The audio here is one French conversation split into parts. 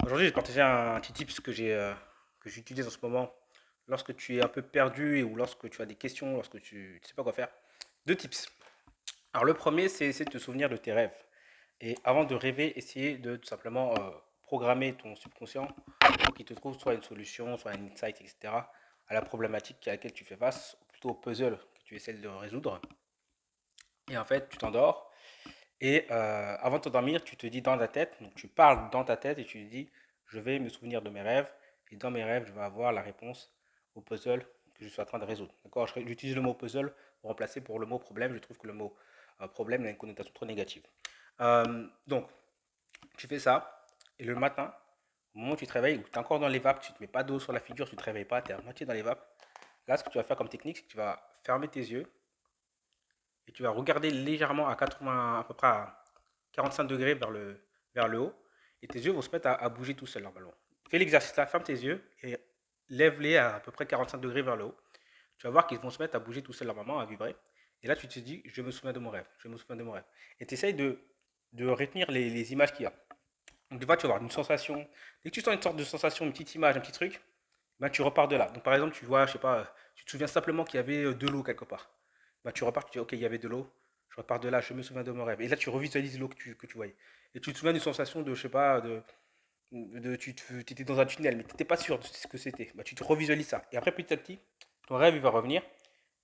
Aujourd'hui, je vais partager un petit tips que j'utilise en ce moment lorsque tu es un peu perdu ou lorsque tu as des questions, lorsque tu ne sais pas quoi faire. Deux tips. Alors, le premier, c'est de te souvenir de tes rêves. Et avant de rêver, essayer de tout simplement programmer ton subconscient pour qu'il te trouve soit une solution, soit un insight, etc., à la problématique à laquelle tu fais face, ou plutôt au puzzle que tu essaies de résoudre. Et en fait, tu t'endors. Et avant de t'endormir, tu te dis dans ta tête, donc tu parles dans ta tête et tu te dis, je vais me souvenir de mes rêves. Et dans mes rêves, je vais avoir la réponse au puzzle que je suis en train de résoudre. D'accord? J'utilise le mot puzzle pour remplacer pour le mot problème. Je trouve que le mot problème a une connotation trop négative. Donc, tu fais ça. Et le matin, au moment où tu te réveilles, où tu es encore dans les vapes, tu ne te mets pas d'eau sur la figure, tu ne te réveilles pas, tu es à moitié dans les vapes. Là, ce que tu vas faire comme technique, c'est que tu vas fermer tes yeux et tu vas regarder légèrement à 80, à peu près à 45 degrés vers le haut, et tes yeux vont se mettre à bouger tout seul normalement. Fais l'exercice là, ferme tes yeux et lève-les à peu près 45 degrés vers le haut. Tu vas voir qu'ils vont se mettre à bouger tout seul normalement, à vibrer. Et là, tu te dis, je me souviens de mon rêve, je me souviens de mon rêve. Et tu essayes de retenir les images qu'il y a. Donc, des fois, tu vas avoir une sensation. Dès que tu sens une sorte de sensation, une petite image, un petit truc, ben, tu repars de là. Donc, par exemple, tu vois, je sais pas, tu te souviens simplement qu'il y avait de l'eau quelque part. Ben, tu repars, tu dis, ok, il y avait de l'eau. Je repars de là, je me souviens de mon rêve. Et là, tu revisualises l'eau que tu voyais. Et tu te souviens d'une sensation de, je sais pas, tu étais dans un tunnel, mais tu n'étais pas sûr de ce que c'était. Ben, tu te revisualises ça. Et après, petit à petit, ton rêve, il va revenir.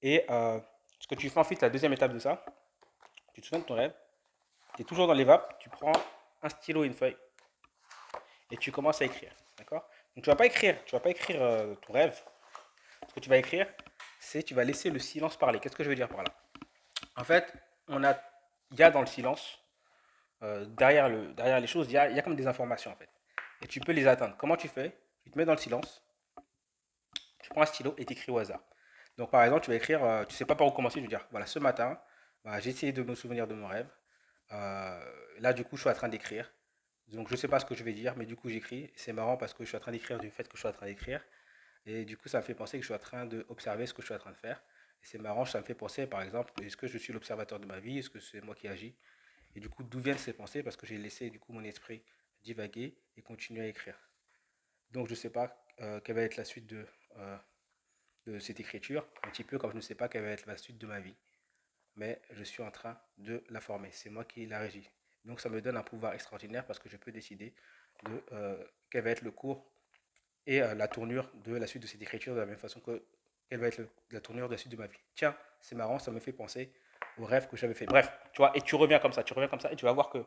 Et ce que tu fais ensuite, la deuxième étape de ça, tu te souviens de ton rêve, tu es toujours dans les vapes, tu prends un stylo et une feuille et tu commences à écrire. D'accord? Donc tu vas pas écrire ton rêve. Ce que tu vas écrire, c'est tu vas laisser le silence parler. Qu'est-ce que je veux dire par là? En fait, on a, il y a dans le silence, derrière les choses, il y a comme des informations en fait. Et tu peux les atteindre. Comment tu fais? Tu te mets dans le silence, tu prends un stylo et tu écris au hasard. Donc par exemple, tu vas écrire, tu sais pas par où commencer, je veux dire, voilà, ce matin, bah, j'ai essayé de me souvenir de mon rêve. Là, du coup, je suis en train d'écrire. Donc, je ne sais pas ce que je vais dire, mais du coup, j'écris. C'est marrant parce que je suis en train d'écrire du fait que je suis en train d'écrire. Et du coup, ça me fait penser que je suis en train d'observer ce que je suis en train de faire. Et c'est marrant, ça me fait penser, par exemple, est-ce que je suis l'observateur de ma vie? Est-ce que c'est moi qui agis? Et du coup, d'où viennent ces pensées? Parce que j'ai laissé, du coup, mon esprit divaguer et continuer à écrire. Donc, je ne sais pas quelle va être la suite de cette écriture, un petit peu comme je ne sais pas quelle va être la suite de ma vie, mais je suis en train de la former. C'est moi qui la régis. Donc ça me donne un pouvoir extraordinaire parce que je peux décider de quel va être le cours et la tournure de la suite de cette écriture de la même façon que quelle va être la tournure de la suite de ma vie. Tiens, c'est marrant, ça me fait penser au rêve que j'avais fait. Bref, tu vois, et tu reviens comme ça, et tu vas voir que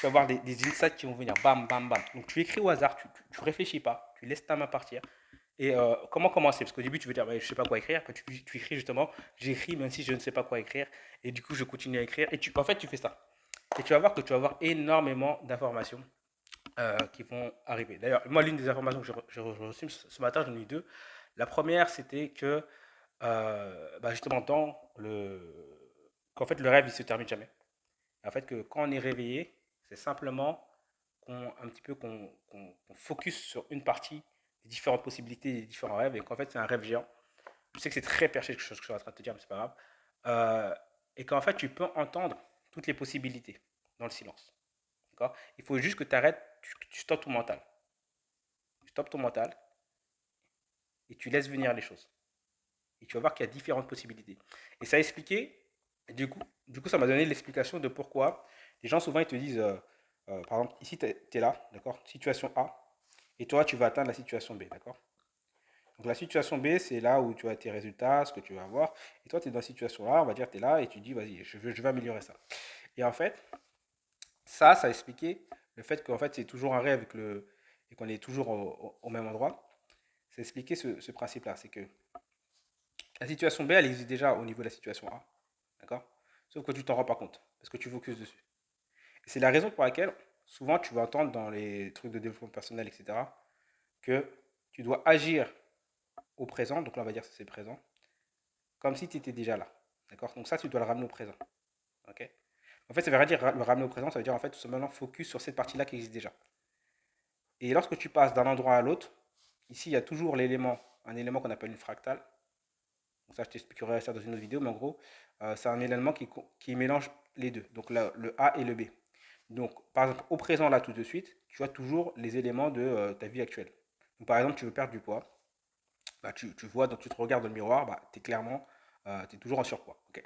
tu vas voir des insights qui vont venir. Bam, bam, bam. Donc tu écris au hasard, tu réfléchis pas, tu laisses ta main partir. Et comment commencer? Parce qu'au début, tu veux dire, bah, je ne sais pas quoi écrire. Après, tu écris justement, j'écris même si je ne sais pas quoi écrire. Et du coup, je continue à écrire. Et en fait, tu fais ça. Et tu vas voir que tu vas avoir énormément d'informations qui vont arriver. D'ailleurs, moi, l'une des informations que j'ai reçues ce matin, j'en ai eu deux. La première, c'était que, bah, justement, qu'en fait, le rêve, il se termine jamais. En fait, que quand on est réveillé, c'est simplement un petit peu qu'on focus sur une partie des différentes possibilités, des différents rêves, et qu'en fait, c'est un rêve géant. Je sais que c'est très perché ce que je suis en train de te dire, mais c'est pas grave. Euh, et qu'en fait, tu peux entendre toutes les possibilités dans le silence. D'accord? Il faut juste que tu arrêtes, tu stoppes ton mental. Tu stoppes ton mental et tu laisses venir les choses. Et tu vas voir qu'il y a différentes possibilités. Et ça a expliqué, du coup ça m'a donné l'explication de pourquoi les gens souvent ils te disent, par exemple, ici tu es là, d'accord? Situation A, et toi tu vas atteindre la situation B, d'accord? Donc la situation B, c'est là où tu as tes résultats, ce que tu vas avoir. Et toi, tu es dans la situation A, on va dire, tu es là et tu dis, vas-y, je vais améliorer ça. Et en fait, ça a expliqué le fait qu'en fait, c'est toujours un rêve et qu'on est toujours au même endroit. Ça a expliqué ce principe-là. C'est que la situation B, elle existe déjà au niveau de la situation A. D'accord? Sauf que tu t'en rends pas compte parce que tu focuses dessus. Et c'est la raison pour laquelle, souvent, tu vas entendre dans les trucs de développement personnel, etc., que tu dois agir au présent. Donc là, on va dire que c'est présent comme si tu étais déjà là. D'accord? Donc ça, tu dois le ramener au présent. Ok? En fait, ça veut rien dire le ramener au présent, ça veut dire en fait tout simplement focus sur cette partie-là qui existe déjà. Et lorsque tu passes d'un endroit à l'autre, ici, il y a toujours un élément qu'on appelle une fractale. Donc ça, je t'expliquerai ça dans une autre vidéo, mais en gros, c'est un élément qui mélange les deux, donc le A et le B. Donc, par exemple, au présent, là, tout de suite, tu as toujours les éléments de ta vie actuelle. Donc, par exemple, tu veux perdre du poids, bah, tu vois, donc tu te regardes dans le miroir, bah, tu es clairement, tu es toujours en surpoids. Ok.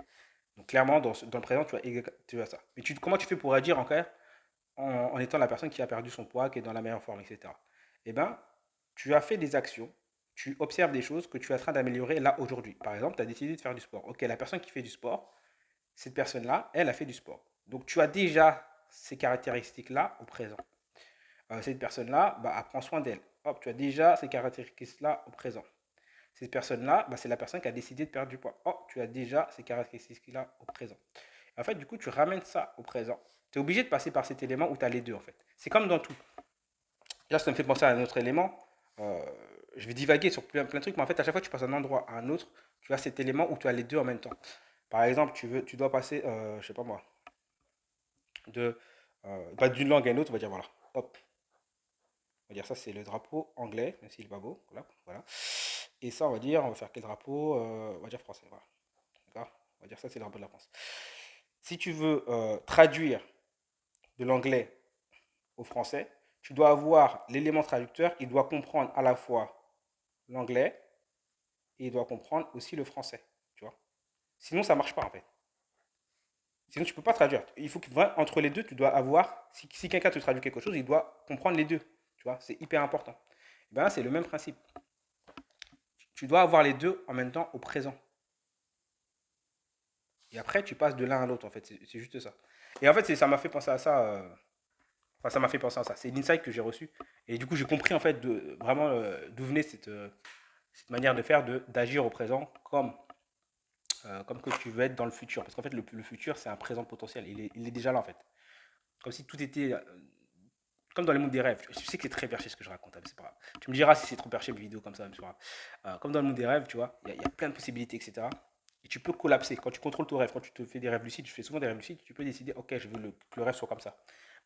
Donc, clairement, dans le présent, tu as ça. Mais comment tu fais pour agir encore en étant la personne qui a perdu son poids, qui est dans la meilleure forme, etc. Eh bien, tu as fait des actions, tu observes des choses que tu es en train d'améliorer là aujourd'hui. Par exemple, tu as décidé de faire du sport. Ok, la personne qui fait du sport, cette personne-là, elle a fait du sport. Donc, tu as déjà ces caractéristiques-là au présent. Cette personne-là, bah, prend soin d'elle. Hop, tu as déjà ces caractéristiques-là au présent. Cette personne-là, bah, c'est la personne qui a décidé de perdre du poids. Oh, tu as déjà ces caractéristiques-là au présent. En fait, du coup, tu ramènes ça au présent. Tu es obligé de passer par cet élément où tu as les deux, en fait. C'est comme dans tout. Là, ça me fait penser à un autre élément. Euh, je vais divaguer sur plein de trucs, mais en fait, à chaque fois que tu passes d'un endroit à un autre, tu as cet élément où tu as les deux en même temps. Par exemple, tu dois passer, je sais pas moi, bah, d'une langue à une autre, on va dire voilà. Hop, on va dire ça, c'est le drapeau anglais, même s'il n'est pas beau. Voilà, voilà. Et ça, on va faire quel drapeau? On va dire français. Voilà. D'accord. On va dire ça, c'est le drapeau de la France. Si tu veux traduire de l'anglais au français, tu dois avoir l'élément traducteur, il doit comprendre à la fois l'anglais et il doit comprendre aussi le français. Tu vois. Sinon, ça ne marche pas en fait. Sinon, tu ne peux pas traduire. Il faut que entre les deux, tu dois avoir, si quelqu'un te traduit quelque chose, il doit comprendre les deux. Tu vois, c'est hyper important. Et ben là, c'est le même principe. Tu dois avoir les deux en même temps au présent. Et après, tu passes de l'un à l'autre, en fait. C'est juste ça. Et en fait, ça m'a fait penser à ça. Enfin, ça m'a fait penser à ça. C'est l'insight que j'ai reçu. Et du coup, j'ai compris, en fait, vraiment d'où venait cette manière de faire, d'agir au présent comme que tu veux être dans le futur. Parce qu'en fait, le futur, c'est un présent potentiel. Il est déjà là, en fait. Comme si tout était comme dans les mondes des rêves. Je sais que c'est très perché ce que je raconte, hein, mais c'est pas grave. Tu me diras si c'est trop perché mes vidéos comme ça, mais c'est pas grave. Comme dans le monde des rêves, tu vois, il y a plein de possibilités, etc. Et tu peux collapser. Quand tu contrôles ton rêve, quand tu te fais des rêves lucides, tu fais souvent des rêves lucides, tu peux décider, ok, je veux que le rêve soit comme ça.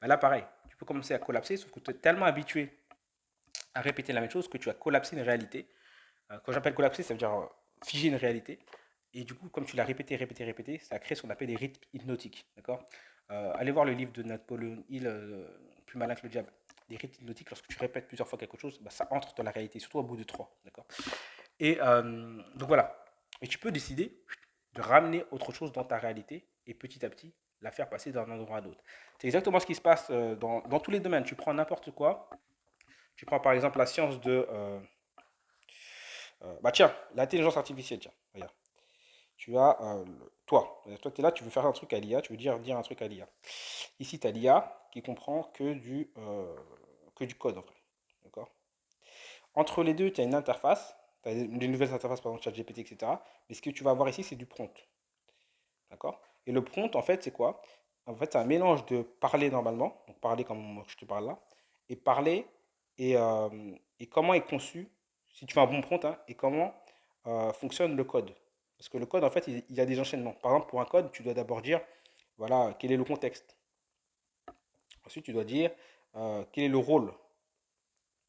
Ben là, pareil, tu peux commencer à collapser, sauf que tu es tellement habitué à répéter la même chose que tu as collapsé une réalité. Quand j'appelle collapser, ça veut dire figer une réalité. Et du coup, comme tu l'as répété, répété, répété, ça crée ce qu'on appelle des rythmes hypnotiques. D'accord. Allez voir le livre de Napoléon Hill, Plus malin que le diable. Des rythmes hypnotiques, lorsque tu répètes plusieurs fois quelque chose, bah, ça entre dans la réalité, surtout au bout de trois. D'accord. Et donc voilà. Et tu peux décider de ramener autre chose dans ta réalité et petit à petit la faire passer d'un endroit à l'autre. C'est exactement ce qui se passe dans tous les domaines. Tu prends n'importe quoi. Tu prends par exemple la science bah tiens, l'intelligence artificielle, tiens, regarde. Tu as toi, tu es là, tu veux faire un truc à l'IA, tu veux dire un truc à l'IA. Ici, tu as l'IA qui comprend que du code, en fait. D'accord. Entre les deux, tu as une interface, tu as des nouvelles interfaces, par exemple ChatGPT, etc. Mais ce que tu vas avoir ici, c'est du prompt. D'accord. Et le prompt, en fait, c'est quoi? En fait, c'est un mélange de parler normalement, donc parler comme je te parle là, et parler et comment est conçu, si tu fais un bon prompt, hein, et comment fonctionne le code. Parce que le code, en fait, il y a des enchaînements. Par exemple, pour un code, tu dois d'abord dire, voilà, quel est le contexte. Ensuite, tu dois dire quel est le rôle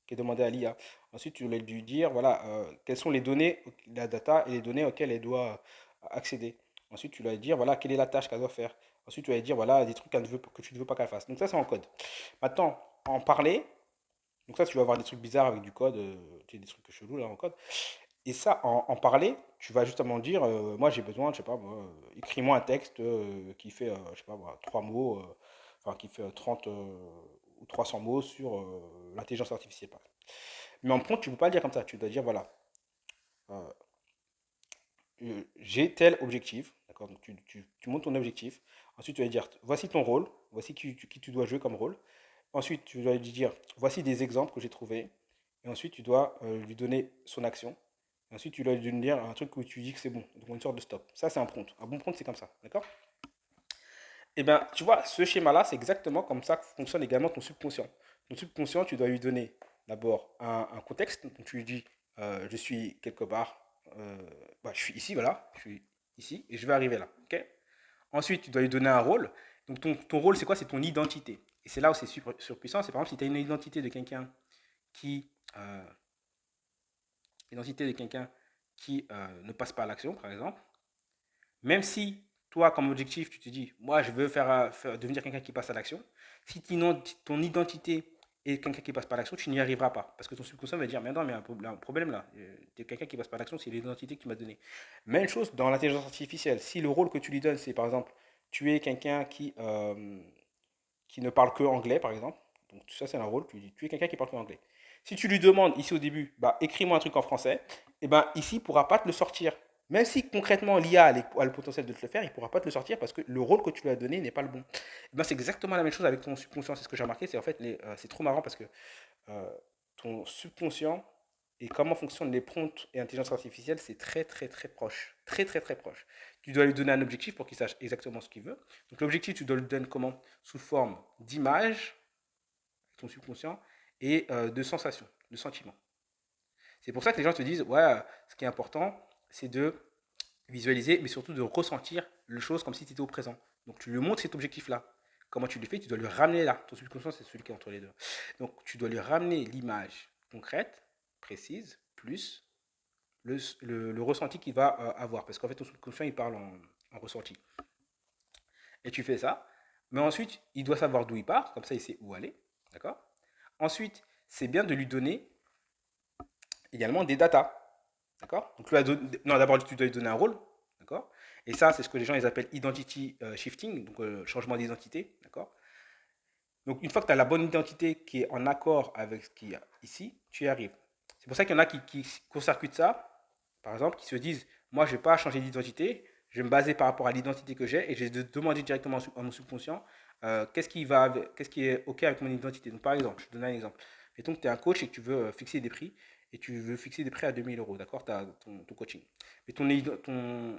qui est demandé à l'IA. Ensuite, tu dois lui dire, voilà, quelles sont les données, la data et les données auxquelles elle doit accéder. Ensuite, tu dois lui dire, voilà, quelle est la tâche qu'elle doit faire. Ensuite, tu vas lui dire, voilà, des trucs que tu ne veux pas qu'elle fasse. Donc ça, c'est en code. Maintenant, en parler, donc ça, tu vas avoir des trucs bizarres avec du code, tu sais, des trucs chelous là en code. Et ça, en parler, tu vas justement dire, moi j'ai besoin, je sais pas, moi, écris-moi un texte qui fait, je sais pas, moi, 3 mots, enfin qui fait 30 ou 300 mots sur l'intelligence artificielle. Par exemple. Mais en prompt, tu ne peux pas le dire comme ça. Tu dois dire, voilà, euh, j'ai tel objectif, d'accord? Donc tu montes ton objectif. Ensuite, tu vas dire, voici ton rôle, voici qui tu dois jouer comme rôle. Ensuite, tu dois lui dire, voici des exemples que j'ai trouvés. Et ensuite, tu dois lui donner son action. Et ensuite, tu dois lui dire un truc où tu dis que c'est bon. Donc, une sorte de stop. Ça, c'est un prompt. Un bon prompt, c'est comme ça. D'accord? Eh bien, tu vois, ce schéma-là, c'est exactement comme ça que fonctionne également ton subconscient. Ton subconscient, tu dois lui donner d'abord un contexte. Donc, tu lui dis, je suis quelque part, bah, je suis ici, voilà, je suis ici, et je vais arriver là. Ok. Ensuite, tu dois lui donner un rôle. Donc, ton rôle, c'est quoi? C'est ton identité. Et c'est là où c'est surpuissant. C'est par exemple, si tu as une identité de quelqu'un qui, euh, ne passe pas à l'action, par exemple, même si toi, comme objectif, tu te dis, moi, je veux devenir quelqu'un qui passe à l'action. Si ton identité est quelqu'un qui passe par l'action, tu n'y arriveras pas. Parce que ton subconscient va dire, mais non, mais il y a un problème là. Tu es quelqu'un qui passe par l'action, c'est l'identité que tu m'as donnée. Même chose dans l'intelligence artificielle. Si le rôle que tu lui donnes, c'est par exemple, tu es quelqu'un qui ne parle que anglais, par exemple. Donc ça, c'est un rôle. Tu es quelqu'un qui parle que anglais. Si tu lui demandes ici au début, bah, écris-moi un truc en français, et ben ici, il ne pourra pas te le sortir. Même si concrètement l'IA a le potentiel de te le faire, il ne pourra pas te le sortir parce que le rôle que tu lui as donné n'est pas le bon. Et ben, c'est exactement la même chose avec ton subconscient. C'est ce que j'ai remarqué. C'est en fait, c'est trop marrant parce que euh, ton subconscient et comment fonctionnent les prompts et l'intelligence artificielle, c'est très très très proche. Très très très proche. Tu dois lui donner un objectif pour qu'il sache exactement ce qu'il veut. Donc l'objectif, tu dois le donner comment? Sous forme d'image, ton subconscient, et de sensations, de sentiments. C'est pour ça que les gens te disent, ouais, ce qui est important, c'est de visualiser, mais surtout de ressentir les choses comme si tu étais au présent. Donc tu lui montres cet objectif-là. Comment tu le fais? Tu dois le ramener là. Ton subconscient, c'est celui qui est entre les deux. Donc tu dois lui ramener l'image concrète, précise, plus le ressenti qu'il va avoir. Parce qu'en fait, ton subconscient, il parle en ressenti. Et tu fais ça. Mais ensuite, il doit savoir d'où il part. Comme ça, il sait où aller. D'accord? Ensuite, c'est bien de lui donner également des datas. D'accord? Donc, non, d'abord, tu dois lui donner un rôle. D'accord? Et ça, c'est ce que les gens ils appellent identity shifting, donc changement d'identité. D'accord? Donc, une fois que tu as la bonne identité qui est en accord avec ce qu'il y a ici, tu y arrives. C'est pour ça qu'il y en a qui court-circuitent ça, par exemple, qui se disent, moi, je ne vais pas changer d'identité, je vais me baser par rapport à l'identité que j'ai et je vais demander directement à mon subconscient qu'est-ce qui est OK avec mon identité. Donc, par exemple, je te donne un exemple. Mettons que tu es un coach et que tu veux fixer des prix et tu veux fixer des prix à 2 000 euros, d'accord, tu as ton coaching. Mais ton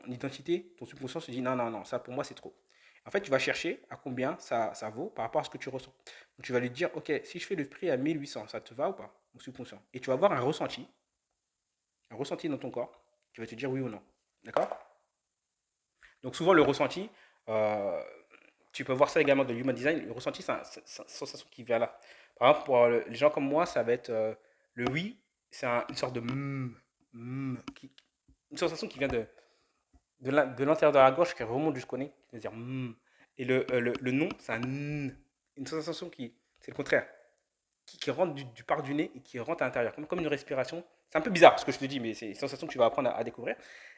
identité, ton subconscient se dit, non, non, non, ça pour moi, c'est trop. En fait, tu vas chercher à combien ça vaut par rapport à ce que tu ressens. Donc, tu vas lui dire, OK, si je fais le prix à 1 800, ça te va ou pas, mon subconscient? Et tu vas avoir un ressenti dans ton corps qui va te dire oui ou non. D'accord? Donc, souvent, le ressenti, euh, tu peux voir ça également dans l'human design. Le ressenti, c'est une sensation qui vient là. Par exemple, pour les gens comme moi, ça va être le oui, c'est une sorte de une sensation qui vient de l'intérieur de la gorge qui remonte jusqu'au nez, c'est-à-dire et le non, c'est une sensation qui, c'est le contraire, qui rentre du part du nez et qui rentre à l'intérieur, comme une respiration. C'est un peu bizarre ce que je te dis, mais c'est une sensation que tu vas apprendre à découvrir.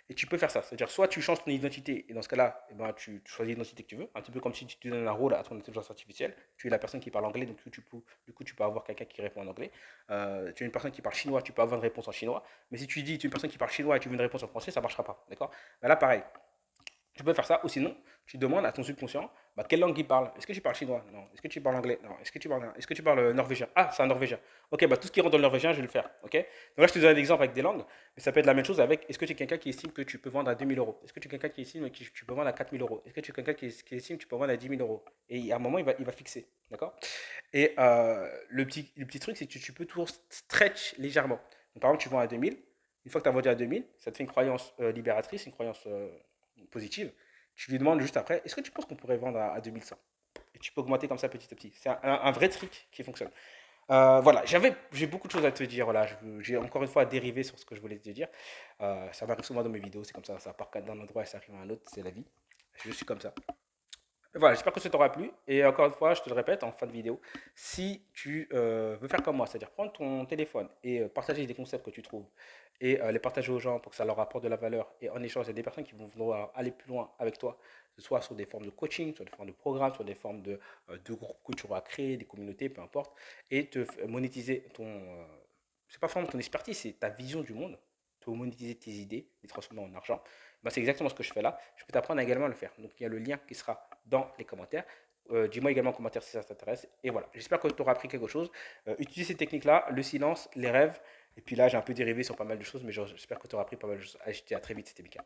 Et tu peux faire ça. C'est-à-dire, soit tu changes ton identité, et dans ce cas-là, eh ben, tu choisis l'identité que tu veux, un petit peu comme si tu donnes un rôle à ton intelligence artificielle. Tu es la personne qui parle anglais, donc du coup, tu peux avoir quelqu'un qui répond en anglais. Tu es une personne qui parle chinois, tu peux avoir une réponse en chinois. Mais si tu dis, tu es une personne qui parle chinois et tu veux une réponse en français, ça ne marchera pas. D'accord? Ben là, pareil. Tu peux faire ça, ou sinon, tu demandes à ton subconscient bah, quelle langue il parle. Est-ce que tu parles chinois? Non. Est-ce que tu parles anglais? Non. Est-ce que tu parles norvégien? Ah, c'est un norvégien. Ok, bah tout ce qui rentre dans le norvégien, je vais le faire. Ok. Donc là, je te donne un exemple avec des langues, mais ça peut être la même chose avec est-ce que tu es quelqu'un qui estime que tu peux vendre à 2 000 euros? Est-ce que tu es quelqu'un qui estime que tu peux vendre à 4 000 euros? Est-ce que tu es quelqu'un qui estime que tu peux vendre à 10 000 euros? Et à un moment, il va fixer. D'accord. Et le petit truc, c'est que tu peux toujours stretch légèrement. Donc, par exemple, tu vends à 2 000. Une fois que tu as vendu à 2 000, ça te fait une croyance libératrice, une croyance positive. Tu lui demandes juste après, est-ce que tu penses qu'on pourrait vendre à 2100? Et tu peux augmenter comme ça petit à petit. C'est un vrai trick qui fonctionne. Voilà, j'ai beaucoup de choses à te dire. Voilà, j'ai encore une fois dérivé sur ce que je voulais te dire. Ça m'arrive souvent dans mes vidéos, c'est comme ça part d'un endroit et ça arrive à un autre, c'est la vie. Je suis comme ça. Voilà, j'espère que ça t'aura plu. Et encore une fois, je te le répète en fin de vidéo, si tu veux faire comme moi, c'est-à-dire prendre ton téléphone et partager des concepts que tu trouves et les partager aux gens pour que ça leur apporte de la valeur et en échange, il y a des personnes qui vont vouloir aller plus loin avec toi, que ce soit sur des formes de coaching, sur des formes de programmes, sur des formes de groupes que tu auras créés, des communautés, peu importe, et monétiser c'est pas forcément ton expertise, c'est ta vision du monde. Tu veux monétiser tes idées, les transformer en argent. Ben, c'est exactement ce que je fais là. Je peux t'apprendre également à le faire. Donc il y a le lien qui sera dans les commentaires. Dis-moi également en commentaire si ça t'intéresse. Et voilà, j'espère que tu auras appris quelque chose. Utilise ces techniques-là, le silence, les rêves. Et puis là, j'ai un peu dérivé sur pas mal de choses, mais j'espère que tu auras appris pas mal de choses. Allez, je te dis à très vite, c'était Mika.